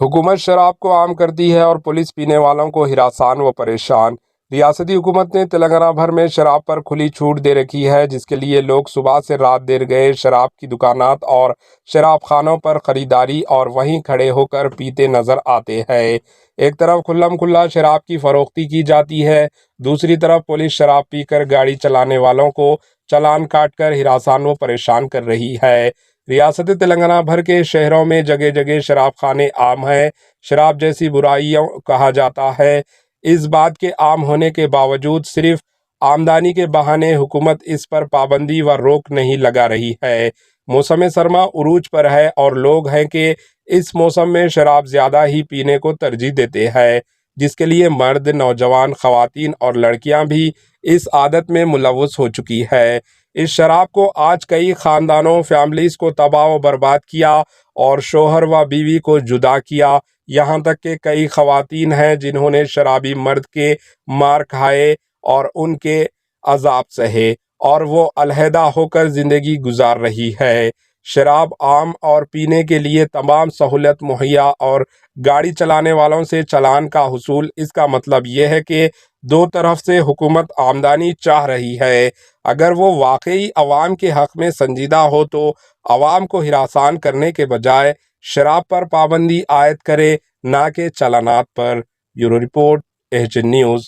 हुकूमत शराब को आम करती है और पुलिस पीने वालों को हिरासान व परेशान। रियासती हुकूमत ने तेलंगाना भर में शराब पर खुली छूट दे रखी है, जिसके लिए लोग सुबह से रात देर गए शराब की दुकानात और शराब खानों पर खरीदारी और वहीं खड़े होकर पीते नजर आते हैं। एक तरफ खुल्लम खुल्ला शराब की फरोख्ती की जाती है, दूसरी तरफ पुलिस शराब पीकर गाड़ी चलाने वालों को चालान काटकर हिरासान व परेशान कर रही है। रियासत तेलंगाना भर के शहरों में जगह जगह शराब खाने आम है। शराब जैसी बुराइयों कहा जाता है। इस बात के आम होने के बावजूद सिर्फ आमदनी के बहाने हुकूमत इस पर पाबंदी व रोक नहीं लगा रही है। मौसम सरमा उरूज पर है और लोग हैं कि इस मौसम में शराब ज्यादा ही पीने को तरजीह देते हैं, जिसके लिए मर्द, नौजवान, खवातीन और लड़कियां भी इस आदत में मुलव्वस हो चुकी है। इस शराब को आज कई खानदानों, फैमिलीज को तबाह व बर्बाद किया और शोहर व बीवी को जुदा किया। यहाँ तक कि कई खवातीन हैं जिन्होंने शराबी मर्द के मार खाए और उनके अजाब सहे और वो अलहदा होकर जिंदगी गुजार रही है। शराब आम और पीने के लिए तमाम सहूलत मुहैया और गाड़ी चलाने वालों से चालान का हुसूल, इसका मतलब यह है कि दो तरफ से हुकूमत आमदनी चाह रही है। अगर वो वाकई अवाम के हक में संजीदा हो तो अवाम को हिरासान करने के बजाय शराब पर पाबंदी आयद करे, ना कि चालानात पर। Bureau report, HN news.